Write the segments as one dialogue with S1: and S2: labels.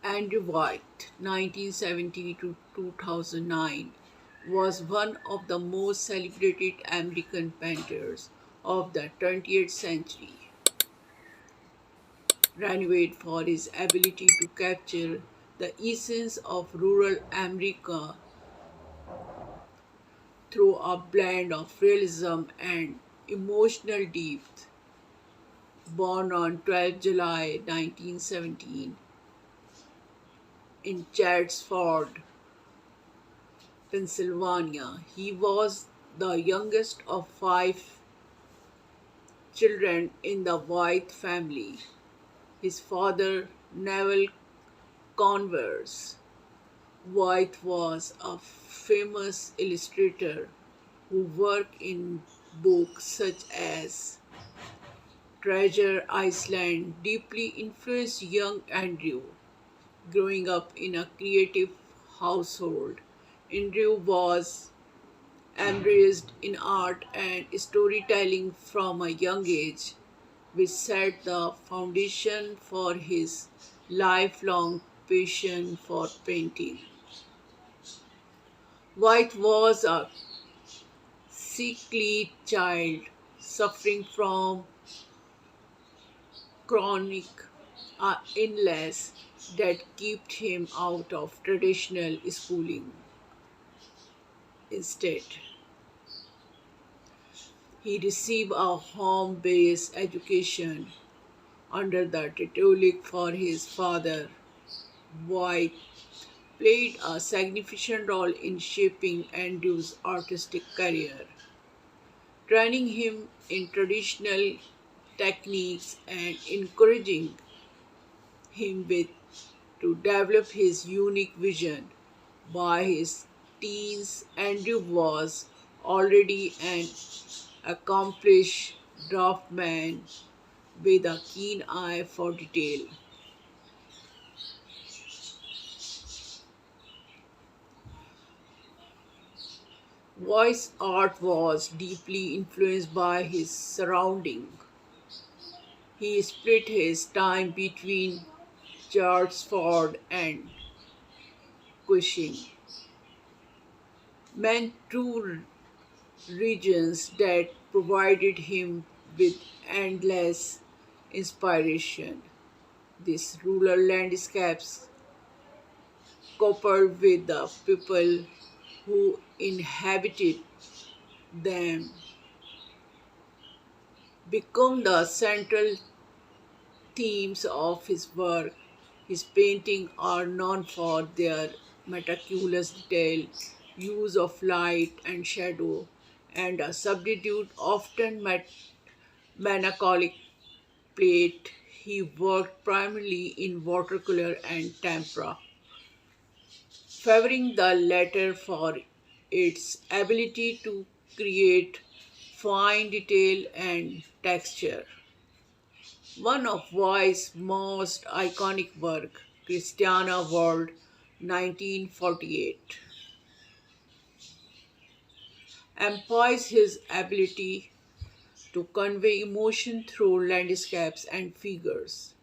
S1: Andrew White, 1970 to 2009, was one of the most celebrated American painters of the 20th century, renowned for his ability to capture the essence of rural America through a blend of realism and emotional depth. Born on 12 July 1917 in Chatsford, Pennsylvania, he was the youngest of five children in the White family. His father, Neville Converse White, was a famous illustrator who worked in books such as Treasure Island, deeply influenced young Andrew. Growing up in a creative household, Andrew was embraced in art and storytelling from a young age, which set the foundation for his lifelong passion for painting. White was a sickly child suffering from chronic illness that kept him out of traditional schooling. Instead, he received a home based education under the tutelage for his father. White played a significant role in shaping Andrew's artistic career, training him in traditional techniques and encouraging him to develop his unique vision. By his teens, Andrew was already an accomplished draftsman with a keen eye for detail. Voice art was deeply influenced by his surrounding. He split his time between Charlesford and Cushing, meant two regions that provided him with endless inspiration. These rural landscapes, coupled with the people who inhabited them, become the central themes of his work. His paintings are known for their meticulous detail, use of light and shadow, and a subdued, often melancholic plate. He worked primarily in watercolor and tempera, favoring the latter for its ability to create fine detail and texture. One of Wise' most iconic work, Christiana World 1948, embodies his ability to convey emotion through landscapes and figures.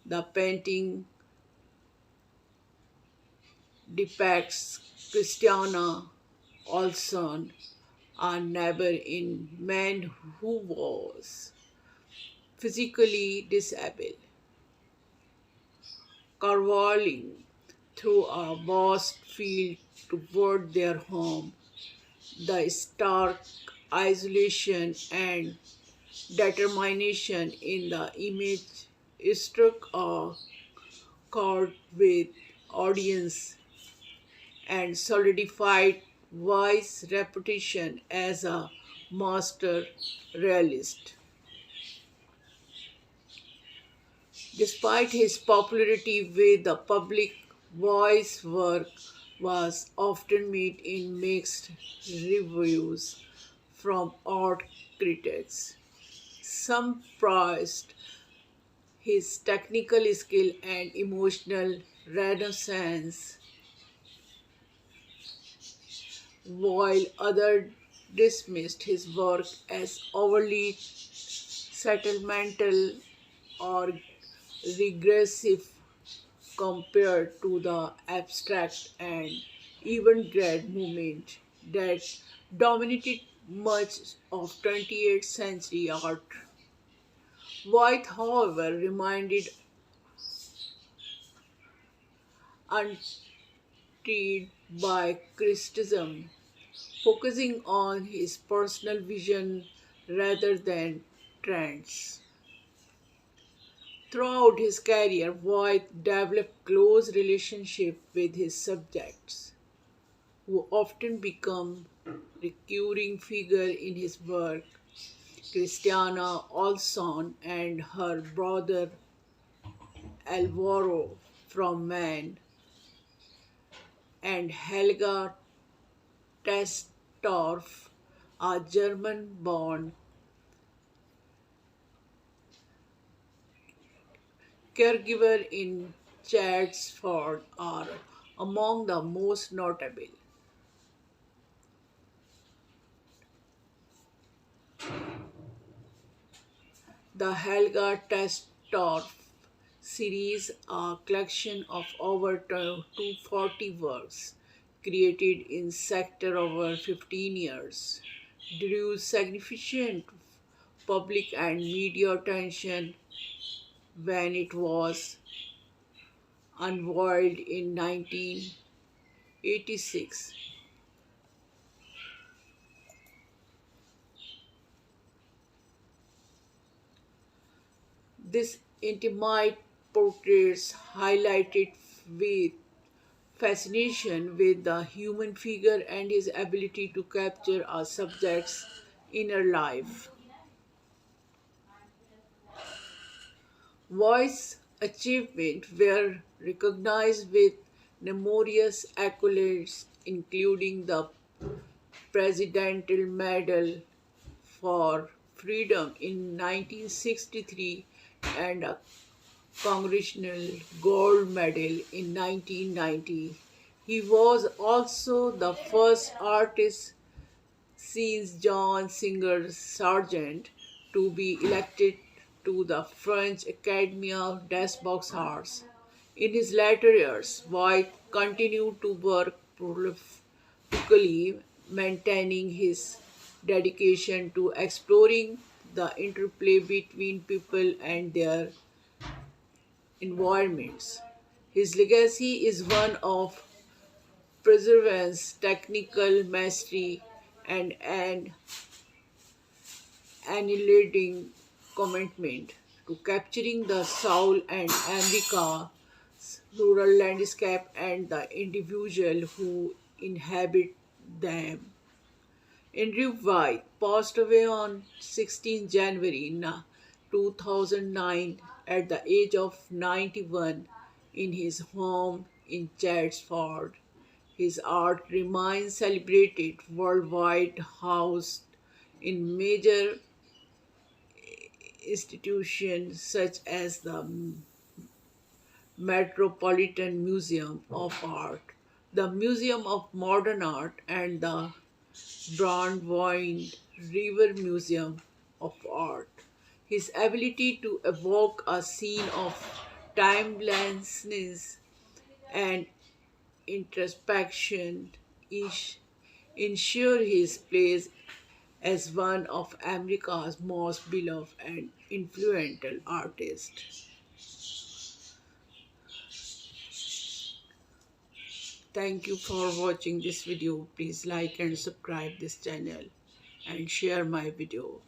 S1: The painting depicts Christiana Olson, a neighbor in man who was physically disabled, caroling through a vast field toward their home. The stark isolation and determination in the image struck a chord with audience and solidified Weiss' reputation as a master realist. Despite his popularity with the public, Weiss' work was often met in mixed reviews from art critics. Some praised his technical skill and emotional renaissance, while others dismissed his work as overly sentimental or regressive. compared to the abstract and avant-garde movement that dominated much of 20th century art. White, however, remained undeterred by criticism, focusing on his personal vision rather than trends. Throughout his career, White developed close relationship with his subjects, who often become recurring figure in his work. Christiana Olson and her brother Alvaro from Man and Helga Testorf, a German-born caregiver in Chatsford, are among the most notable. The Helga Testorf series, a collection of over 240 works created in sector over 15 years, drew significant public and media attention when it was unveiled in 1986. This intimate portraits highlighted with fascination with the human figure and his ability to capture a subject's inner life. Voice achievement were recognized with numerous accolades, including the Presidential Medal for Freedom in 1963 and a Congressional Gold Medal in 1990. He was also the first artist since John Singer Sargent to be elected to the French Academy of des Beaux-Arts. In his later years, White continued to work prolifically, maintaining his dedication to exploring the interplay between people and their environments. His legacy is one of perseverance, technical mastery, and an annihilating commitment to capturing the soul and America's rural landscape and the individual who inhabit them. Andrew White passed away on 16 January 2009 at the age of 91 in his home in Chatsford. His art remains celebrated worldwide, housed in major institutions such as the Metropolitan Museum of Art, the Museum of Modern Art, and the Brandywine River Museum of Art. His ability to evoke a scene of timelessness and introspection ensure his place as one of America's most beloved and influential artists. Thank you for watching this video. Please like and subscribe this channel and share my video.